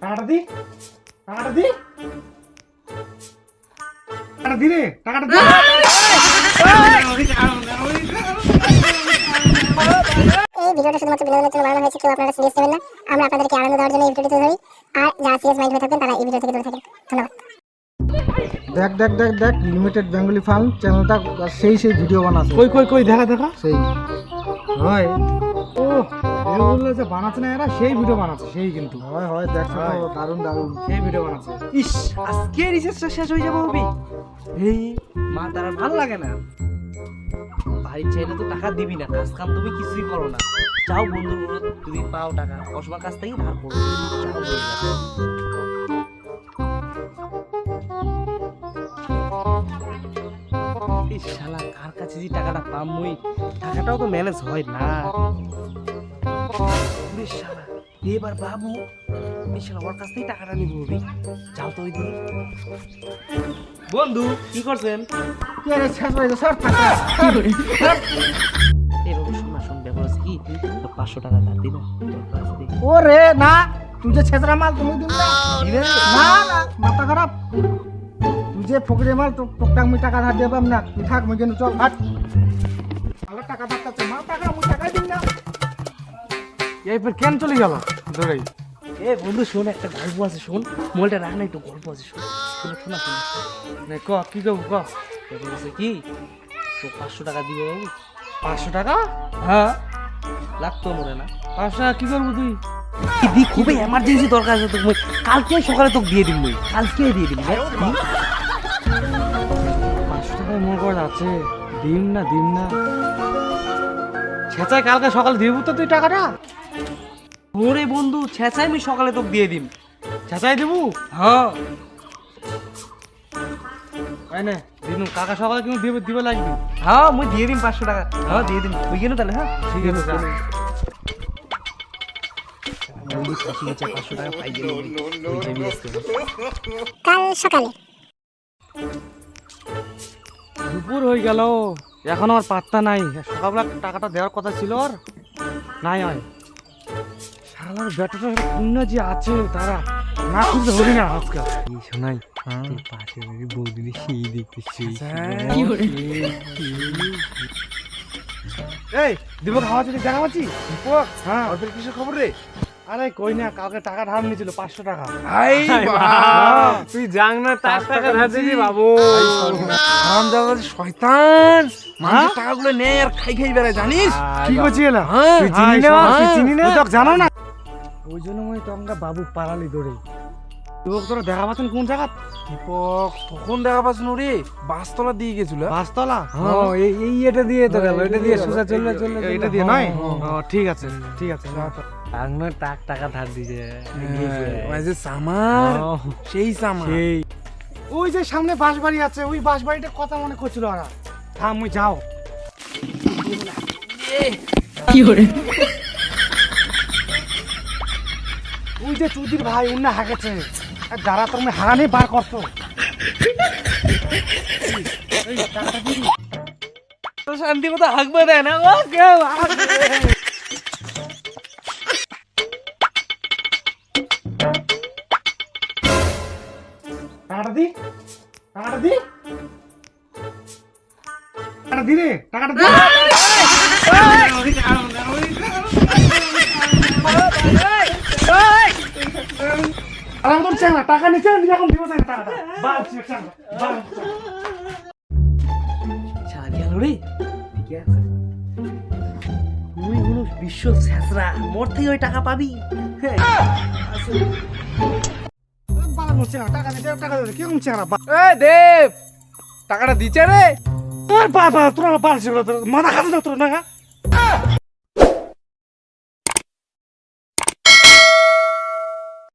টাকাটা দি, টাকাটা দি, টাকাটা দি রে, টাকাটা দি। এই ভিডিওটা শুধুমাত্র বিনোদনের জন্য বানানো হয়েছে, কেউ আপনারা সিরিয়াস নেবেন না। আমরা আপনাদেরকে আনন্দ দেওয়ার জন্য এই ভিডিওটি তৈরি করি। আর যারা সিরিয়াস মাইন্ড হয়ে থাকবেন তারা এই ভিডিও থেকে দূরে থাকেন। ধন্যবাদ। দেখ দেখ দেখ দেখ লিমিটেড বেঙ্গলি ফার্ম চ্যানেলটা সেই ভিডিও বানাচ্ছে। কই কই কই দেখা দেখা। সেই হয় ও এগুলো যে বানাচ্ছে না এরা, সেই ভিডিও বানাচ্ছে, সেই কিন্তু হয় হয় দেখছো হয়। তো, দারুণ দারুণ। সেই ভিডিও বানাচ্ছে। ইস, আজকে রিসার্চটা শেষ হয়ে যাবে অভি। এই মা তার আর ভালো লাগে না। বাড়ির চাইলে তো টাকা দিবি না, কাজ কাম তুমি কিছুই করো না। যাও বন্ধুর বলো, যদি পাও টাকা অসবার কাছ থেকেই ধার করো। যাও বলে গেছে। এই শালা কার কাছে যে টাকাটা পাম মুই, টাকাটাও তো ম্যানেজ হয় না। ওরে শালা, এবার বাবু এই শালা ওর কাছ থেকে টাকাটা নিবো অভি। যাও তো ওই দিকে। বন্ধু কি করছেন? কি আরে শেষ হয়ে গেছে, সর টাকা। এই বাবু শোনা শোন, ব্যাপার আছে কি, 500 টাকা ধার দিন। ওরে না, তুই যে ছেঁচড়া মাল তুমি দিন না। না না, মাথা খারাপ। তুই যে ফকরে মাল, তোকে আমি টাকা ধার দিয়ে পাম না। তুই থাক, মুই কিন্তু চল হাট। ভালো টাকা ধার মা টাকা মুই টাকা দিন না। এইবার কেন চলে গেল ধরেই? এ বন্ধু শোন, একটা গল্প আছে, শোন। মোবাইলটা রাখ না, একটু গল্প আছে, শোন। শোনা শোনা নে ক কি করবো ক। ব্যাপার আছে কি, তো 500 টাকা দিব বাবু। 500 টাকা? হ্যাঁ, লাগতো মনে না। 500 টাকা কি করবো তুই? কি দি, খুবই এমার্জেন্সি দরকার আছে তোকে। কালকে সকালে তোকে দিয়ে দিন, কালকে দিয়ে দিন। 500 টাকায় মনে করে যাচ্ছে, দিন না দিন না। ছেঁচাই কালকে সকালে দিব তো তুই টাকাটা? ওরে বন্ধু, ছেঁচাই আমি সকালে তোকে দিয়ে দিন। ছেঁচাই দেবো? হ্যাঁ তাই না, দিন কাকা সকালে কিন্তু দিবে লাগবে। হ্যাঁ, মুই দিয়ে দিন 500 টাকা। হ্যাঁ দিয়ে দিন, তুই কেন তাহলে? হ্যাঁ ঠিক আছে যা। বন্ধু 500 টাকা পাই গেল। কাল সকালে দুপুর হয়ে গেল, এখন আমার পাত্তা নাই। সকালবেলা টাকাটা দেওয়ার কথা ছিল, আর নাই হয়। শালার বেটাটা পুণ্য যে আছে, তারা না খুঁজতে হবি না আজকাল। এই শোনাই, তোর পাশে বাড়ির বৌদিনে সেই দেখতেছি। এই দীপক খাওয়া যদি দেখা পাচ্ছি? দীপক হ্যাঁ, ওদের কিসের খবর রে? আরে কই না, কালকে টাকা ধার নিয়েছিল 500 টাকা। হাই তুই জাং না, তার টাকা ধার দিবি বাবু। হারামজাদা শয়তান, মানুষের টাকাগুলো নেয় আর খাই খাই বেড়ায়, জানিস? কি করছি এলা? হ্যাঁ, তুই চিনি না, হ্যাঁ, তুই চিনি না, তুই তো জানো না। ওই জন্য মই তোমরা বাবু পালালি দৌড়ে। দীপক তোরা দেখা পাচ্ছেন কোন জায়গা? দীপক তখন দেখা পাচ্ছ রে, বাসতলা দিয়ে গেছিল। বাসতলা? হ্যাঁ, এই এটা দিয়ে তো গেল, এটা দিয়ে সোজা চললে চললে এটা দিয়ে নয়? ও ঠিক আছে ঠিক আছে। আংনা টাকা ধার দিছে। ওই যে সামার, সেই সামার। সেই ওই যে সামনে বাঁশবাড়ি আছে, ওই বাঁশবাড়িটার কথা মনে করছিল ওরা। থাম, মুই যাও। ওই যে চুদির ভাই উন্না হাগেছে, যারা তুমি হারানি বার করছো। এই টাকাটা দিবি? শান্তি মতো হাঁকবে দেয় না ও কেউ। টাকাটা দি, টাকাটা দি, টাকাটা দি রে, টাকাটা দি। আরাম করে চাং না, টাকা নিচে এখন দিব চাং টাকাটা। বাল চাং না, বাল। শালা গেল রে, ঠিক আছে। তুই হলো বিশ্ব শেষরা, মোর থেকে ওই টাকা পাবি। হ্যাঁ, বাল মুছে না, টাকা দিতে টাকা দিতে কেমন চেহারা বা। এ দেব, টাকাটা দিছে রে। বাবা তোরা বাল ছিল, মাথা খাতে না তোর না।